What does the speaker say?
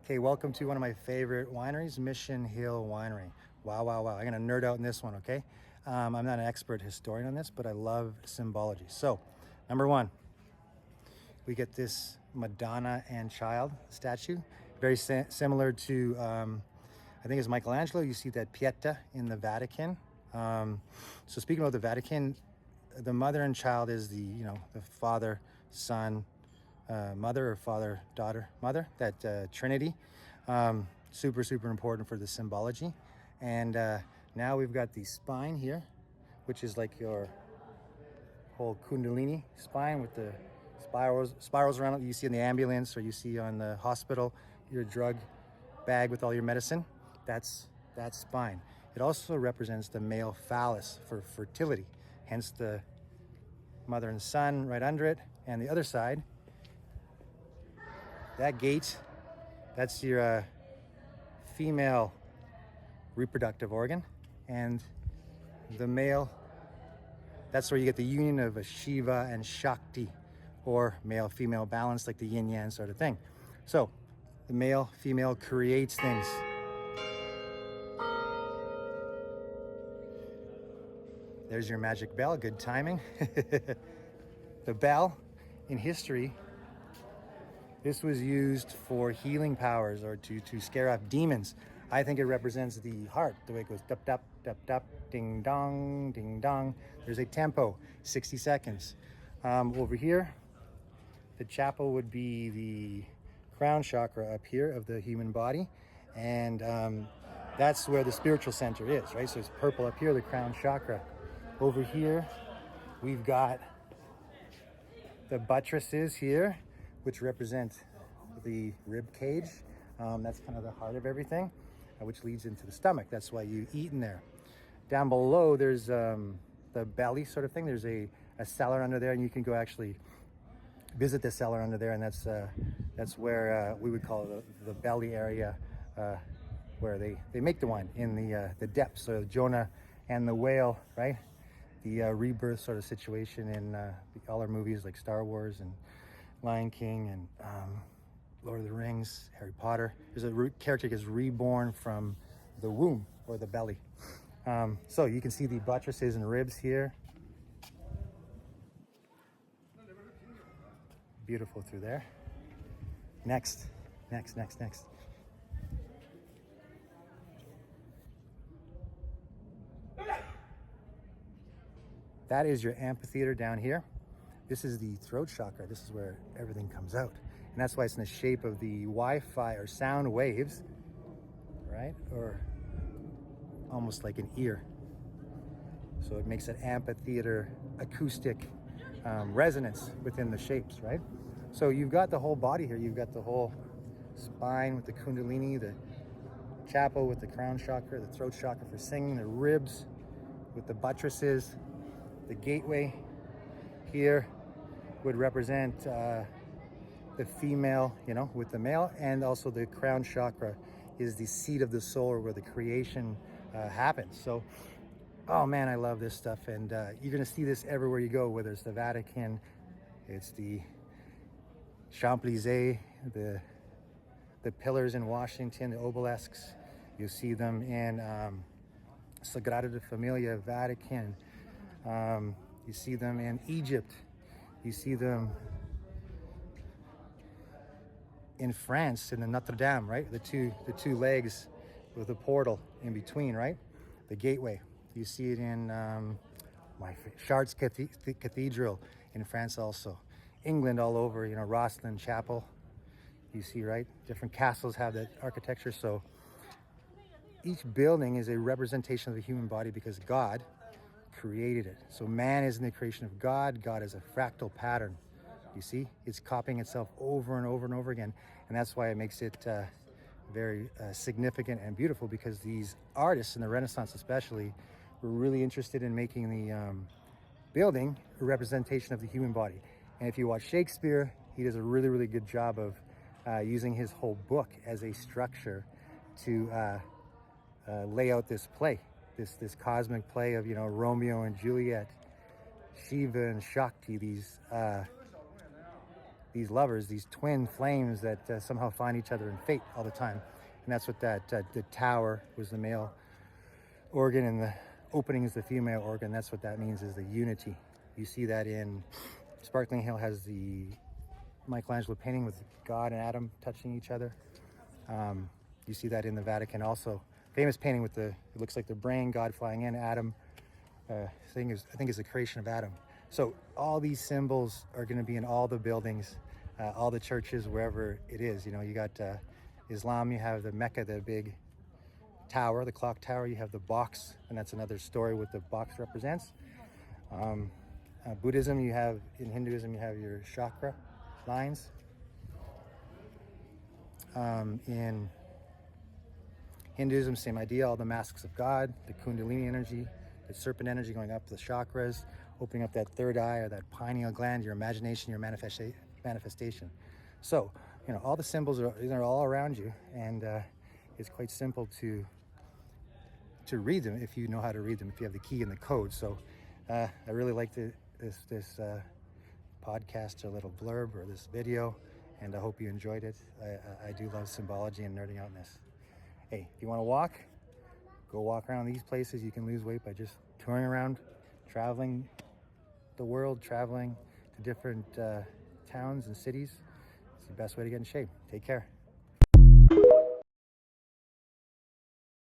Okay, welcome to one of my favorite wineries, Mission Hill Winery. Wow, wow, wow. I'm going to nerd out in this one, okay? I'm not an expert historian on this, but I love symbology. So, number one, we get this Madonna and Child statue, very similar to, I think it's Michelangelo. You see that Pieta in the Vatican. So speaking about the Vatican, the mother and child is the father, son, mother or father, daughter, mother, that Trinity. Super, super important for the symbology. And now we've got the spine here, which is like your whole Kundalini spine with the spirals around it. You see in the ambulance or you see on the hospital, your drug bag with all your medicine. That's that spine. It also represents the male phallus for fertility, hence the mother and son right under it. And the other side, that gate, that's your female reproductive organ. And the male, that's where you get the union of a Shiva and Shakti, or male-female balance, like the yin-yang sort of thing. So the male-female creates things. There's your magic bell, good timing. The bell, in history, this was used for healing powers or to scare off demons. I think it represents the heart, the way it goes dup, dup, dup, dup, ding, dong, ding, dong. There's a tempo, 60 seconds. Over here, the chapel would be the crown chakra up here of the human body. And that's where the spiritual center is, right? So it's purple up here, the crown chakra. Over here, we've got the buttresses here, which represent the rib cage. That's kind of the heart of everything, which leads into the stomach. That's why you eat in there. Down below, there's the belly sort of thing. There's a cellar under there, and you can go actually visit the cellar under there, and that's where we would call the belly area, where they make the wine in the depths. So Jonah and the whale, right? The rebirth sort of situation in all our movies like Star Wars and Lion King and Lord of the Rings, Harry Potter. There's a character that gets reborn from the womb or the belly. So you can see the buttresses and ribs here. Beautiful through there. Next. That is your amphitheater down here. This is the throat chakra. This is where everything comes out. And that's why it's in the shape of the Wi-Fi or sound waves, right? Or almost like an ear. So it makes an amphitheater acoustic resonance within the shapes, right? So you've got the whole body here. You've got the whole spine with the Kundalini, the chapel with the crown chakra, the throat chakra for singing, the ribs with the buttresses, the gateway here would represent the female, with the male, and also the crown chakra is the seat of the soul, where the creation happens. So, oh man, I love this stuff, and you're gonna see this everywhere you go, whether it's the Vatican, it's the Champs-Élysées, the pillars in Washington, the obelisks. You see them in Sagrada Familia, Vatican. You see them in Egypt. You see them in France, in the Notre Dame, right? The two legs with the portal in between, right? The gateway. You see it in Chartres Cathedral in France also. England all over, Rosslyn Chapel. You see, right? Different castles have that architecture. So each building is a representation of the human body because God created it. So man is in the creation of God. God is a fractal pattern. You see, it's copying itself over and over and over again. And that's why it makes it very significant and beautiful, because these artists in the Renaissance especially were really interested in making the building a representation of the human body. And if you watch Shakespeare, he does a really, really good job of using his whole book as a structure to lay out this play, this cosmic play of, Romeo and Juliet, Shiva and Shakti, these these lovers, these twin flames that somehow find each other in fate all the time. And that's what the tower was the male organ and the opening is the female organ. That's what that means, is the unity. You see that in Sparkling Hill has the Michelangelo painting with God and Adam touching each other. You see that in the Vatican also. Famous painting with it looks like the brain, God flying in, Adam. I think is the creation of Adam. So all these symbols are going to be in all the buildings, all the churches, wherever it is. You know, you got Islam, you have the Mecca, the big tower, the clock tower. You have the box, and that's another story what the box represents. Buddhism, in Hinduism, you have your chakra lines. In Hinduism, same idea, all the masks of God, the Kundalini energy, the serpent energy going up the chakras, opening up that third eye or that pineal gland, your imagination, your manifestation. So, you know, all the symbols are all around you, and it's quite simple to read them if you know how to read them, if you have the key and the code. So I really like this podcast or little blurb or this video, and I hope you enjoyed it. I do love symbology and nerding out in this. Hey, if you want to walk, go walk around these places. You can lose weight by just touring around, traveling the world, traveling to different towns and cities. It's the best way to get in shape. Take care.